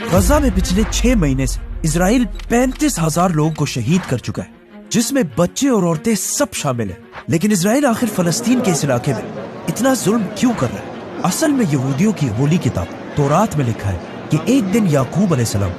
गजा में पिछले 6 महीने से इजराइल 35,000 लोगों को शहीद कर चुका है, जिसमें बच्चे और औरतें सब शामिल हैं। लेकिन इजराइल आखिर फलस्तीन के इस इलाके में इतना जुल्म क्यों कर रहा है? असल में यहूदियों की होली किताब तौरात में लिखा है कि एक दिन याकूब अलैहिस्सलाम,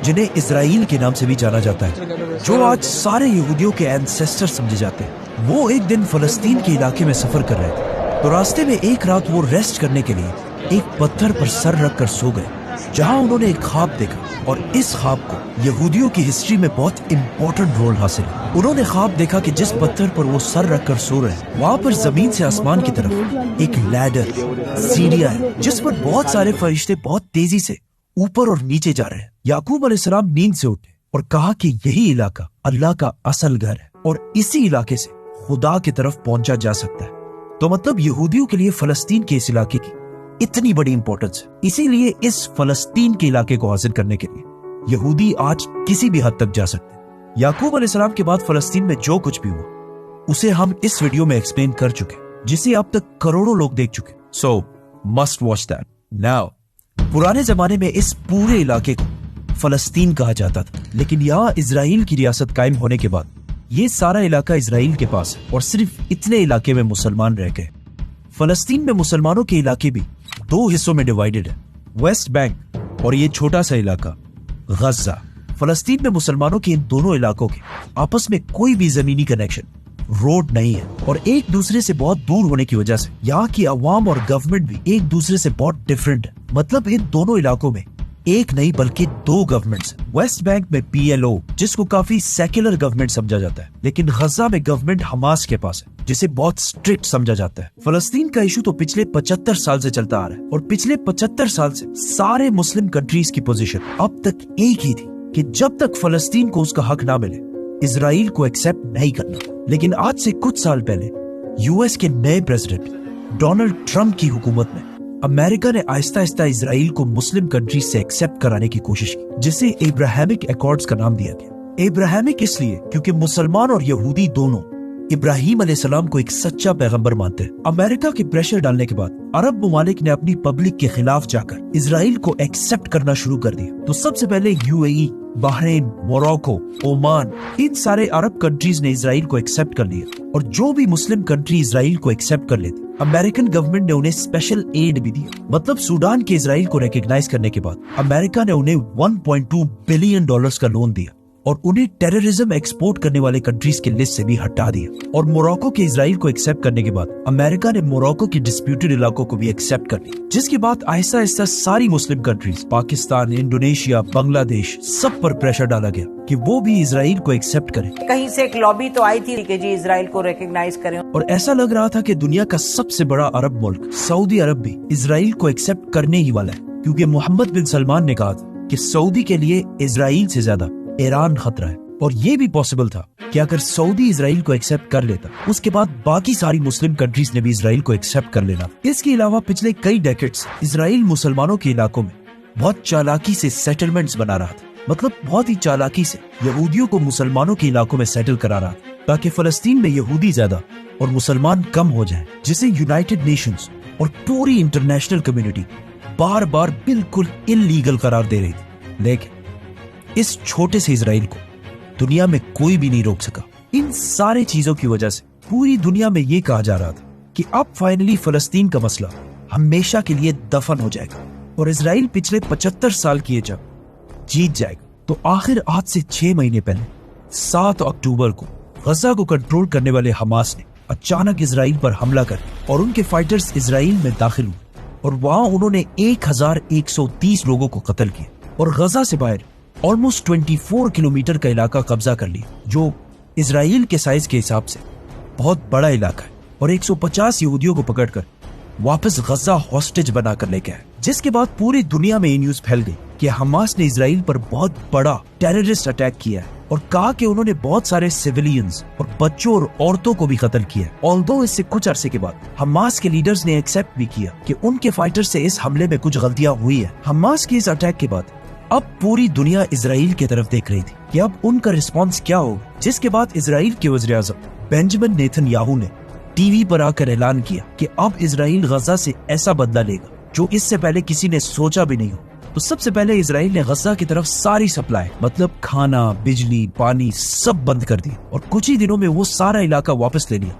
जिन्हें इजराइल के नाम से भी जाना जाता है, जो आज सारे यहूदियों के एंसेस्टर समझे जाते हैं, वो एक दिन फलस्तीन के इलाके में सफर कर रहे थे। तो रास्ते में एक रात वो रेस्ट करने के लिए एक पत्थर पर सर रख कर सो गए, जहां उन्होंने एक ख्वाब देखा और इस ख्वाब को यहूदियों की हिस्ट्री में बहुत इंपॉर्टेंट रोल हासिल है। उन्होंने ख्वाब देखा कि जिस पत्थर पर वो सर रखकर सो रहे हैं, वहां पर जमीन से आसमान की तरफ एक लैडर, सीढ़ियां है, जिस पर बहुत सारे फरिश्ते बहुत तेजी से ऊपर और नीचे जा रहे हैं। याकूब अलैहिस्सलाम नींद से उठे और कहा कि यही इलाका अल्लाह का असल घर है और इसी इलाके से खुदा की तरफ पहुंचा जा सकता है। तो मतलब यहूदियों के लिए फलस्तीन के इस इलाके की इतनी बड़ी इंपॉर्टेंस है। इसीलिए इस फलस्तीन के इलाके को हासिल करने के लिए यहूदी आज किसी भी हद तक जा सकते हैं। याकूब अलैहिस्सलाम के बाद फलस्तीन में जो कुछ भी हुआ उसे हम इस वीडियो में एक्सप्लेन कर चुके, जिसे अब तक करोड़ों लोग देख चुके। सो मस्ट वॉच दैट नाउ। पुराने जमाने में इस पूरे इलाके को फलस्तीन कहा जाता था, लेकिन यहाँ इजराइल की रियासत कायम होने के बाद ये सारा इलाका इजराइल के पास है और सिर्फ इतने इलाके में मुसलमान रह गए। फलस्तीन में मुसलमानों के इलाके भी 2 हिस्सों में डिवाइडेड है, वेस्ट बैंक और ये छोटा सा इलाका गजा। फलस्तीन में मुसलमानों के इन दोनों इलाकों के आपस में कोई भी जमीनी कनेक्शन, रोड नहीं है और एक दूसरे से बहुत दूर होने की वजह से यहाँ की अवाम और गवर्नमेंट भी एक दूसरे से बहुत डिफरेंट है। मतलब इन दोनों इलाकों में एक नहीं बल्कि 2 गवर्नमेंट्स। वेस्ट बैंक में PLO, जिसको काफी सेक्युलर गवर्नमेंट समझा जाता है, लेकिन गजा में गवर्नमेंट हमास के पास है, जिसे बहुत स्ट्रिक्ट समझा जाता है। फलस्तीन का इशू तो पिछले 75 साल से चलता आ रहा है और पिछले 75 साल से सारे मुस्लिम कंट्रीज की पोजीशन अब तक एक ही थी कि जब तक फलस्तीन को उसका हक ना मिले, इजराइल को एक्सेप्ट नहीं करना। लेकिन आज से कुछ साल पहले US के नए प्रेसिडेंट डोनाल्ड ट्रंप की हुकूमत में अमेरिका ने आहिस्ता आहिस्ता इजराइल को मुस्लिम कंट्रीज से एक्सेप्ट कराने की कोशिश की, जिसे इब्राहिमिक अकॉर्ड्स का नाम दिया गया। इब्राहिमिक इसलिए क्योंकि मुसलमान और यहूदी दोनों इब्राहिम अलैहिस्सलाम को एक सच्चा पैगंबर मानते हैं। अमेरिका के प्रेशर डालने के बाद अरब ममालिक ने अपनी पब्लिक के खिलाफ जाकर इजराइल को एक्सेप्ट करना शुरू कर दिया। तो सबसे पहले UAE, बहरीन, मोरक्को, ओमान, इन सारे अरब कंट्रीज ने इजराइल को एक्सेप्ट कर लिया और जो भी मुस्लिम कंट्री इजराइल को एक्सेप्ट कर लेते, अमेरिकन गवर्नमेंट ने उन्हें स्पेशल एड भी दिया। मतलब सूडान के इजराइल को रिकॉग्नाइज करने के बाद अमेरिका ने उन्हें $1.2 बिलियन का लोन दिया और उन्हें टेररिज्म एक्सपोर्ट करने वाले कंट्रीज के लिस्ट से भी हटा दिया। और मोरक्को के इजराइल को एक्सेप्ट करने के बाद अमेरिका ने मोरक्को की डिस्प्यूटेड इलाकों को भी एक्सेप्ट कर लिया, जिसके बाद आहिस्ता आहिस्ता सारी Muslim countries, Pakistan, Indonesia, Bangladesh, सब पर प्रेशर डाला गया कि वो भी इजराइल को एक्सेप्ट करें। कहीं से एक लॉबी तो आई थी कि जी इजराइल को रिकॉग्नाइज करें, और ऐसा लग रहा था कि दुनिया का सबसे बड़ा अरब मुल्क सऊदी अरब भी इजराइल को एक्सेप्ट करने ही वाला है, क्योंकि मोहम्मद बिन सलमान ने कहा था कि सऊदी के लिए इजराइल से ज्यादा ईरान खतरा है। और ये भी पॉसिबल था कि अगर सऊदी इजराइल को एक्सेप्ट कर लेता, उसके बाद बाकी सारी मुस्लिम कंट्रीज ने भी इजराइल को एक्सेप्ट कर लेना। इसके अलावा पिछले कई डेकेड्स इजराइल मुसलमानों के इलाकों में बहुत चालाकी से सेटलमेंट्स बना रहा था। मतलब बहुत ही चालाकी से यहूदियों को मुसलमानों के इलाकों में सेटल करा रहा था, ताकि फलस्तीन में यहूदी ज्यादा और मुसलमान कम हो जाएं, जिसे यूनाइटेड नेशंस और पूरी इंटरनेशनल कम्युनिटी बार बार बिल्कुल इल्लीगल करार दे रही थी। लेकिन इस छोटे से इजराइल को दुनिया में कोई भी नहीं रोक सका। इन सारे चीजों की वजह से पूरी दुनिया में ये कहा जा रहा था कि अब फाइनली फलस्तीन का मसला हमेशा के लिए दफन हो जाएगा और इजराइल पिछले 75 साल की ये जंग जीत जाएगा। तो आखिर आज से 6 महीने पहले 7 अक्टूबर को गजा को कंट्रोल करने वाले हमास ने अचानक इजराइल पर हमला कर और उनके फाइटर्स इजराइल में दाखिल हुए और वहां उन्होंने 1130 लोगों को कत्ल किया और गजा से बाहर ऑलमोस्ट 24 किलोमीटर का इलाका कब्जा कर लिया, जो इजराइल के साइज के हिसाब से बहुत बड़ा इलाका है। और 150 यहूदियों को पकड़कर वापस गजा हॉस्टेज बनाकर लेके आए, जिसके बाद पूरी दुनिया में ये न्यूज फैल गई कि हमास ने इजराइल पर बहुत बड़ा टेररिस्ट अटैक किया है और कहा कि उन्होंने बहुत सारे सिविलियंस और बच्चों और औरतों को भी कत्ल किया है। ऑल्दो इससे कुछ अरसे के बाद हमास के लीडर्स ने एक्सेप्ट भी किया कि उनके फाइटर से इस हमले में कुछ गलतियां हुई है। हमास के इस अटैक के बाद अब पूरी दुनिया इजराइल की तरफ देख रही थी कि अब उनका रिस्पांस क्या होगा, जिसके बाद इजराइल के वज़ीर आज़म बेंजामिन नेतन्याहू ने टीवी पर आकर ऐलान किया कि अब इजराइल गजा से ऐसा बदला लेगा जो इससे पहले किसी ने सोचा भी नहीं हो। तो सबसे पहले इजराइल ने गजा की तरफ सारी सप्लाई मतलब खाना, बिजली, पानी सब बंद कर दी और कुछ ही दिनों में वो सारा इलाका वापस ले लिया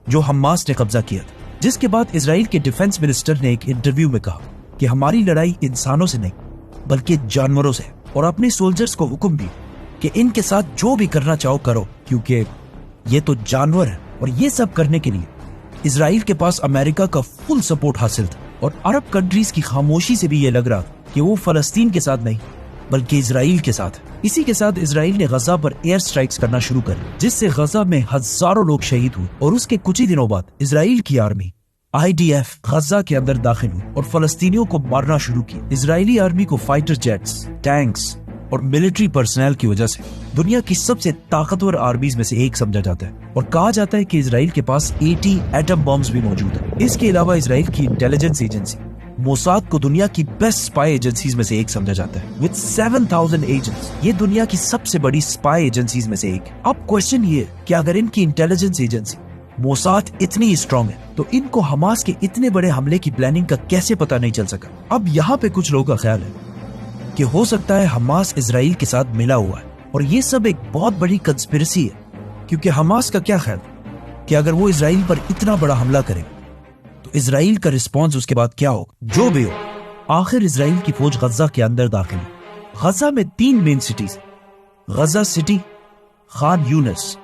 जो हमास ने कब्जा किया था। जिसके बाद इजराइल के डिफेंस मिनिस्टर ने एक इंटरव्यू में कहा कि हमारी लड़ाई इंसानों से नहीं बल्कि जानवरों से, और अपने सोल्जर्स को हुक्म दी कि इनके साथ जो भी करना चाहो करो क्योंकि ये तो जानवर है। और ये सब करने के लिए इजराइल के पास अमेरिका का फुल सपोर्ट हासिल था और अरब कंट्रीज की खामोशी से भी ये लग रहा था कि वो फलस्तीन के साथ नहीं बल्कि इजराइल के साथ। इसी के साथ इजराइल ने गजा पर एयर स्ट्राइक्स करना शुरू कर जिससे गजा में हजारों लोग शहीद हुए और उसके कुछ ही दिनों बाद इजराइल की आर्मी IDF गजा के अंदर दाखिल हुई और फलस्तीनियों को मारना शुरू किया। इजरायली आर्मी को फाइटर जेट्स, टैंक्स और मिलिट्री पर्सनल की वजह से दुनिया की सबसे ताकतवर आर्मीज में से एक समझा जाता है और कहा जाता है कि इजराइल के पास 80 एटम बॉम्ब्स भी मौजूद है। इसके अलावा इजराइल की इंटेलिजेंस एजेंसी मोसाद को दुनिया की बेस्ट स्पाई एजेंसीज में से एक समझा जाता है विद 7000 एजेंट्स। ये दुनिया की सबसे बड़ी स्पाई एजेंसीज में से एक। अब क्वेश्चन ये कि अगर इनकी इंटेलिजेंस एजेंसी मोसाद इतनी स्ट्रांग है तो इनको हमास के इतने बड़े हमले की प्लानिंग का कैसे पता नहीं चल सका। अब यहाँ पे कुछ लोगों का ख्याल है कि हो सकता है हमास इजराइल के साथ मिला हुआ है और ये सब एक बहुत बड़ी कंस्पिरेसी है क्योंकि हमास का क्या ख्याल कि अगर वो इजराइल पर इतना बड़ा हमला करे तो इजराइल का रिस्पॉन्स उसके बाद क्या होगा। जो भी हो, आखिर इजराइल की फौज गजा के अंदर दाखिल है। गजा में 3 मेन सिटीज, गजा सिटी, खान यूनिस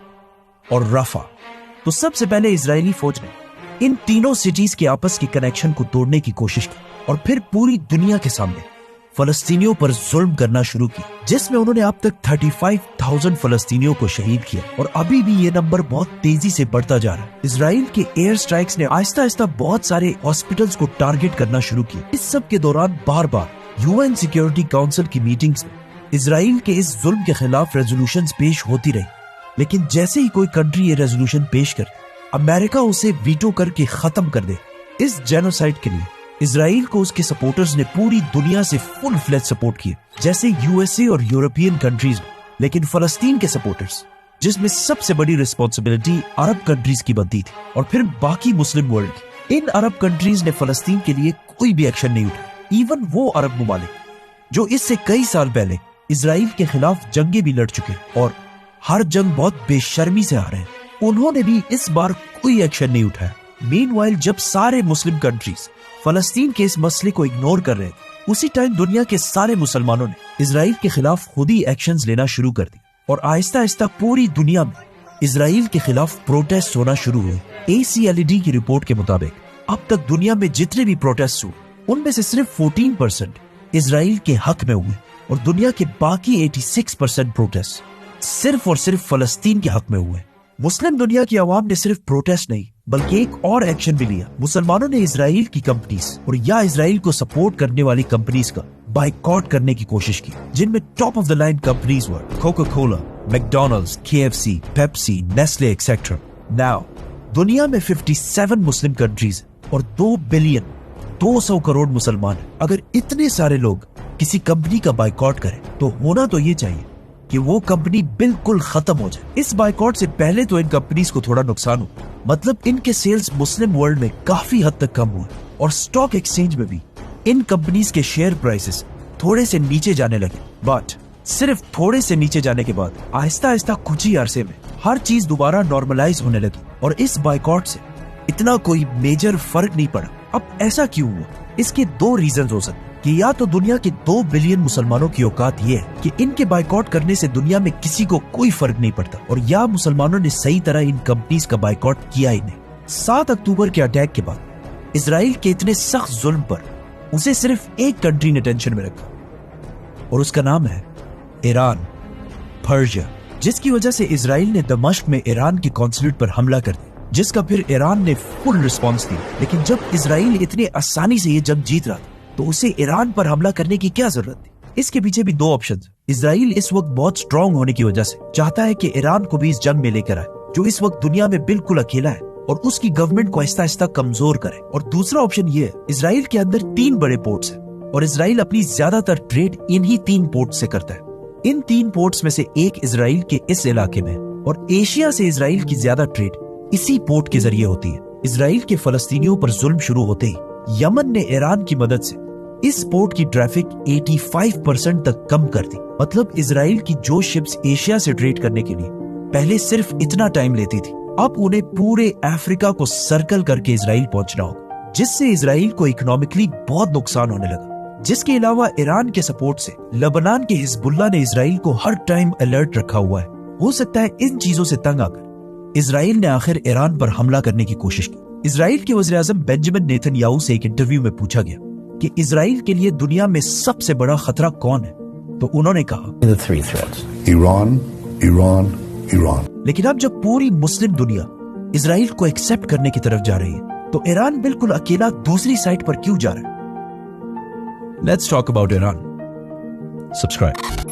और रफा। तो सबसे पहले इजरायली फौज ने इन तीनों सिटीज के आपस के कनेक्शन को तोड़ने की कोशिश की और फिर पूरी दुनिया के सामने फलस्तीनियों पर जुल्म करना शुरू किया जिसमें उन्होंने अब तक 35,000 फलस्तीनियों को शहीद किया और अभी भी ये नंबर बहुत तेजी से बढ़ता जा रहा है। इजराइल के एयर स्ट्राइक्स ने आहिस्ता आहिस्ता बहुत सारे हॉस्पिटल्स को टारगेट करना शुरू किया। इस सब के दौरान बार बार UN सिक्योरिटी काउंसिल की मीटिंग्स में इजराइल के इस जुल्म के खिलाफ रेजोल्यूशंस पेश होती रही, लेकिन जैसे ही कोई कंट्री ये रेजोल्यूशन पेश करे अमेरिका उसे वीटो करके खत्म कर दे। इस जेनोसाइड के लिए इजराइल को उसके सपोर्टर्स ने पूरी दुनिया से फुल फ्लेज सपोर्ट किया जैसे USA और यूरोपियन कंट्रीज में, लेकिन फलस्तीन के सपोर्टर्स जिसमें सबसे बड़ी रिस्पॉन्सिबिलिटी अरब कंट्रीज की बनती थी और फिर बाकी मुस्लिम वर्ल्ड की, इन अरब कंट्रीज ने फलस्तीन के लिए कोई भी एक्शन नहीं उठाया। इवन वो अरब मुमालिक जो इससे कई साल पहले इजराइल के खिलाफ जंगे भी लड़ चुके और हर जंग बहुत बेशर्मी से आ रहे हैं, उन्होंने भी इस बार कोई एक्शन नहीं उठाया। मीनवाइल जब सारे मुस्लिम कंट्रीज फलस्तीन के इस मसले को इग्नोर कर रहे थे, उसी टाइम दुनिया के सारे मुसलमानों ने इजराइल के खिलाफ खुद ही एक्शंस लेना शुरू कर दी और आहिस्ता आहिस्ता पूरी दुनिया में इजराइल के खिलाफ प्रोटेस्ट होना शुरू हुए। ACLED की रिपोर्ट के मुताबिक अब तक दुनिया में जितने भी प्रोटेस्ट हुए उनमें से सिर्फ 14% इजराइल के हक में हुए और दुनिया के बाकी 86% प्रोटेस्ट सिर्फ और सिर्फ फलस्तीन के हक में हुए। मुस्लिम दुनिया की आवाम ने सिर्फ प्रोटेस्ट नहीं बल्कि एक और एक्शन भी लिया। मुसलमानों ने इजराइल की कंपनीज और या इजराइल को सपोर्ट करने वाली कंपनीज का बाइकॉट करने की कोशिश की, जिनमें top of the line companies were Coca Cola, McDonald's, KFC, Pepsi, Nestle etcetera. Now दुनिया में 57 मुस्लिम कंट्रीज और 2 बिलियन 200 करोड़ मुसलमान हैं। अगर इतने सारे लोग किसी कंपनी का बाइकॉट करें तो होना तो ये चाहिए कि वो कंपनी बिल्कुल खत्म हो जाए। इस बाइकॉट से पहले तो इन कंपनीज को थोड़ा नुकसान हो, मतलब इनके सेल्स मुस्लिम वर्ल्ड में काफी हद तक कम हुए और स्टॉक एक्सचेंज में भी इन कंपनीज के शेयर प्राइसेस थोड़े से नीचे जाने लगे। बट सिर्फ थोड़े से नीचे जाने के बाद आहिस्ता आहिस्ता कुछ ही अरसे में हर चीज दोबारा नॉर्मलाइज होने लगी और इस बाइकॉट से इतना कोई मेजर फर्क नहीं पड़ा। अब ऐसा क्यों हुआ? इसके 2 रीजन हो सकते कि या तो दुनिया के 2 बिलियन मुसलमानों की औकात ये है कि इनके बाइकॉट करने से दुनिया में किसी को कोई फर्क नहीं पड़ता और या मुसलमानों ने सही तरह इन कंपनीज का बाइकॉट किया ही नहीं। 7 अक्टूबर के अटैक के बाद इजराइल के इतने सख्त जुल्म पर उसे सिर्फ एक कंट्री ने टेंशन में रखा और उसका नाम है ईरान, पर्शिया, जिसकी वजह से इजराइल ने दमिश्क में ईरान के कॉन्सुलेट पर हमला कर दिया, जिसका फिर ईरान ने फुल रिस्पॉन्स दिया। लेकिन जब इजराइल इतने आसानी से ये जंग जीत रहा था तो उसे ईरान पर हमला करने की क्या जरूरत थी? इसके पीछे भी 2 ऑप्शन। इजराइल इस वक्त बहुत स्ट्रांग होने की वजह से चाहता है कि ईरान को भी इस जंग में लेकर आए, जो इस वक्त दुनिया में बिल्कुल अकेला है, और उसकी गवर्नमेंट को आहिस्ता आहिस्ता कमजोर करे। और दूसरा ऑप्शन ये है, इजराइल के अंदर 3 बड़े पोर्ट्स हैं और इजराइल अपनी ज्यादातर ट्रेड इन्हीं 3 पोर्ट से करता है। इन 3 पोर्ट्स में से एक इजराइल के इस इलाके में और एशिया से इजराइल की ज्यादा ट्रेड इसी पोर्ट के जरिए होती है। इजराइल के फलस्तीनियों पर जुल्म शुरू होते ही यमन ने ईरान की मदद से इस पोर्ट की ट्रैफिक 85% तक कम कर दी। मतलब इजराइल की जो शिप्स एशिया से ट्रेड करने के लिए पहले सिर्फ इतना टाइम लेती थी, अब उन्हें पूरे अफ्रीका को सर्कल करके इजराइल पहुंचना होगा, जिससे इजराइल को इकोनॉमिकली बहुत नुकसान होने लगा। जिसके अलावा ईरान के सपोर्ट से लेबनान के हिजबुल्लाह ने इजराइल को हर टाइम अलर्ट रखा हुआ है। हो सकता है इन चीजों से तंग आकर इजराइल ने आखिर ईरान पर हमला करने की कोशिश की। इजराइल के वज़ीर आज़म बेंजामिन नेतन्याहू से एक इंटरव्यू में पूछा गया कि इजराइल के लिए दुनिया में सबसे बड़ा खतरा कौन है, तो उन्होंने कहा ईरान, ईरान, ईरान। लेकिन अब जब पूरी मुस्लिम दुनिया इजराइल को एक्सेप्ट करने की तरफ जा रही है, तो ईरान बिल्कुल अकेला दूसरी साइड पर क्यों जा रहा है? Let's talk about Iran. Subscribe.